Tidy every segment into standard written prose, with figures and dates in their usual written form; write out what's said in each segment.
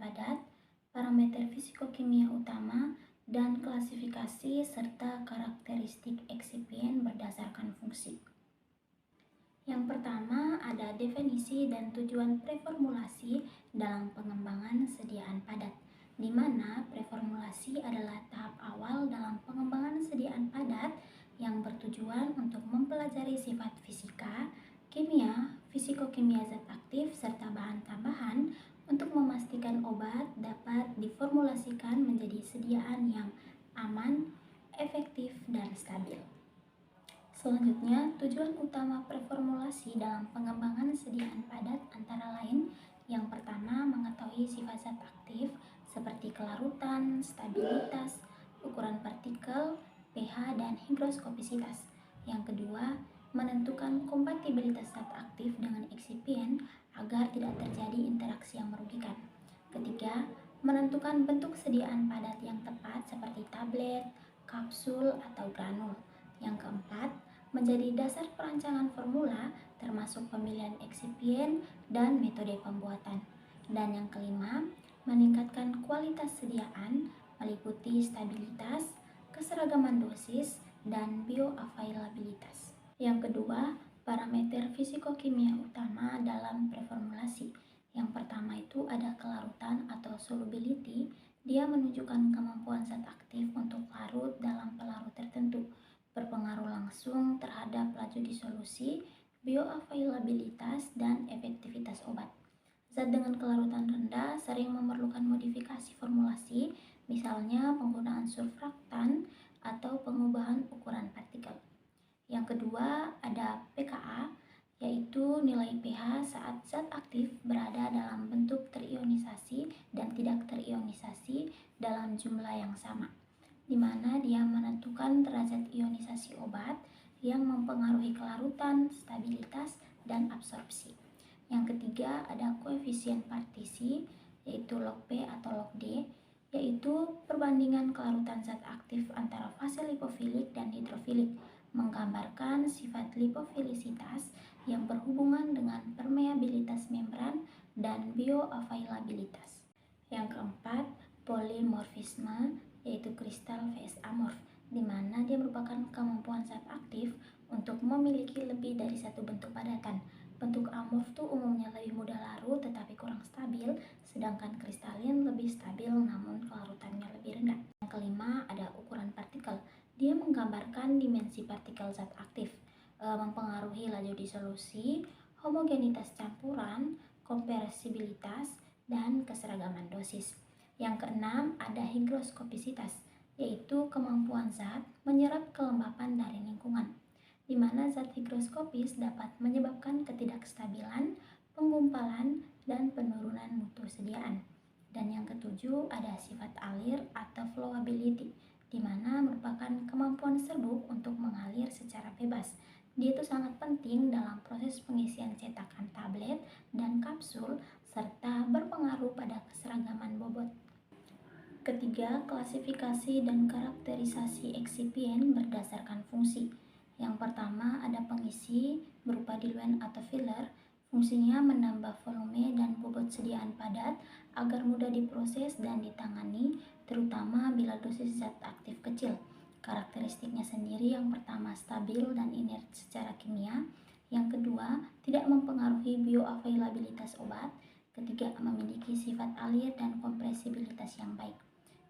padat, parameter fisikokimia utama, dan klasifikasi serta karakteristik eksipien berdasarkan fungsi. Yang pertama ada definisi dan tujuan preformulasi dalam pengembangan sediaan padat, di mana preformulasi adalah tahap awal dalam pengembangan sediaan padat yang bertujuan untuk mempelajari sifat fisika, kimia, fisikokimia zat aktif, serta bahan tambahan untuk memastikan obat dapat diformulasikan menjadi sediaan yang aman, efektif, dan stabil. Selanjutnya, tujuan utama preformulasi dalam pengembangan sediaan padat antara lain yang pertama mengetahui sifat zat aktif seperti kelarutan, stabilitas, ukuran partikel, pH, dan higroskopisitas. Yang kedua, menentukan kompatibilitas zat aktif dengan eksipien agar tidak terjadi interaksi yang merugikan. Ketiga, menentukan bentuk sediaan padat yang tepat seperti tablet, kapsul, atau granul. Yang keempat, menjadi dasar perancangan formula termasuk pemilihan eksipien dan metode pembuatan. Dan yang kelima, meningkatkan kualitas sediaan meliputi stabilitas, keseragaman dosis, dan bioavailabilitas. Yang kedua, parameter fisikokimia utama dalam preformulasi. Yang pertama itu ada kelarutan atau solubility. Dia menunjukkan kemampuan zat aktif untuk larut dalam pelarut tertentu, berpengaruh langsung terhadap laju disolusi, bioavailabilitas, dan efektivitas obat. Zat dengan kelarutan rendah sering memerlukan modifikasi formulasi, misalnya penggunaan surfaktan atau pengubahan ukuran partikel. Yang kedua ada pKa, yaitu nilai pH saat zat aktif berada dalam bentuk terionisasi dan tidak terionisasi dalam jumlah yang sama, di mana dia menentukan derajat ionisasi obat yang mempengaruhi kelarutan, stabilitas, dan absorpsi. Yang ketiga ada koefisien partisi, yaitu log P atau log D, yaitu perbandingan kelarutan zat aktif antara fase lipofilik dan hidrofilik, menggambarkan sifat lipofilisitas yang berhubungan dengan permeabilitas membran dan bioavailabilitas. Yang keempat, polimorfisme, yaitu kristal vs amorf, di mana dia merupakan kemampuan zat aktif untuk memiliki lebih dari satu bentuk padatan. Bentuk amorf itu umumnya lebih mudah larut tetapi kurang stabil, sedangkan kristalin lebih stabil namun kelarutannya lebih rendah. Yang kelima ada ukuran partikel. Dia menggambarkan dimensi partikel zat aktif, mempengaruhi laju disolusi, homogenitas campuran, kompresibilitas, dan keseragaman dosis. Yang keenam ada higroskopisitas, yaitu kemampuan zat menyerap kelembapan dari lingkungan, di mana zat higroskopis dapat menyebabkan ketidakstabilan, penggumpalan, dan penurunan mutu sediaan. Dan yang ketujuh ada sifat alir atau flowability, di mana merupakan kemampuan serbuk untuk mengalir secara bebas. Dia itu sangat penting dalam proses pengisian cetakan tablet dan kapsul serta berpengaruh pada keseragaman bobot. Ketiga, klasifikasi dan karakterisasi eksipien berdasarkan fungsi. Yang pertama ada pengisi berupa diluent atau filler. Fungsinya menambah volume dan bobot sediaan padat agar mudah diproses dan ditangani, terutama bila dosis zat aktif kecil. Karakteristiknya sendiri yang pertama stabil dan inert secara kimia. Yang kedua, tidak mempengaruhi bioavailabilitas obat. Ketiga, memiliki sifat alir dan kompresibilitas yang baik.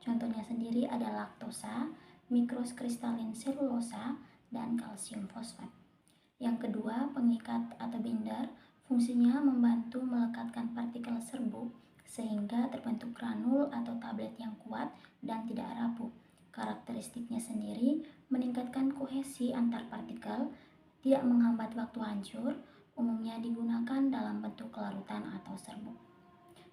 Contohnya sendiri ada laktosa, mikrokristalin selulosa, dan kalsium fosfat. Yang kedua, pengikat atau binder. Fungsinya membantu melekatkan partikel serbuk sehingga terbentuk granul atau tablet yang kuat dan tidak rapuh. Karakteristiknya sendiri meningkatkan kohesi antar partikel, tidak menghambat waktu hancur, umumnya digunakan dalam bentuk larutan atau serbuk.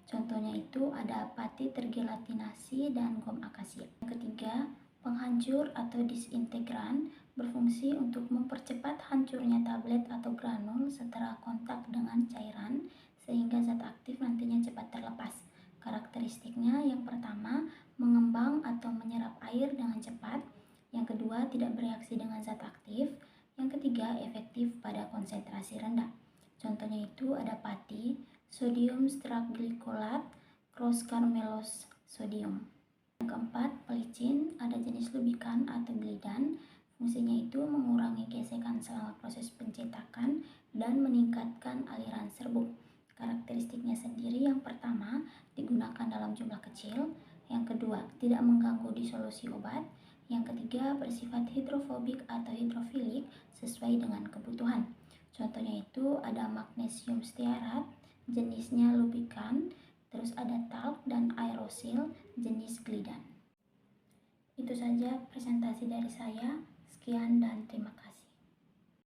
Contohnya itu ada pati tergelatinasi dan gom akasia. Yang ketiga, penghancur atau disintegran berfungsi untuk mempercepat hancurnya tablet atau granul setelah kontak dengan cairan sehingga zat aktif nantinya cepat terlepas. Karakteristiknya yang pertama, mengembang atau menyerap air dengan cepat. Yang kedua, tidak bereaksi dengan zat aktif. Yang ketiga, efektif pada konsentrasi rendah. Contohnya itu ada pati, sodium straglycolat, cross carmelose sodium. Yang keempat, pelicin, ada jenis lubrikan atau glidan. Fungsinya itu mengurangi gesekan selama proses pencetakan dan meningkatkan aliran serbuk. Karakteristiknya sendiri, yang pertama, digunakan dalam jumlah kecil. Yang kedua, tidak mengganggu disolusi obat. Yang ketiga, bersifat hidrofobik atau hidrofilik sesuai dengan kebutuhan. Contohnya itu ada magnesium stearat, jenisnya lubrikan, terus ada talc dan aerosil jenis glidan. Itu saja presentasi dari saya. Sekian dan terima kasih.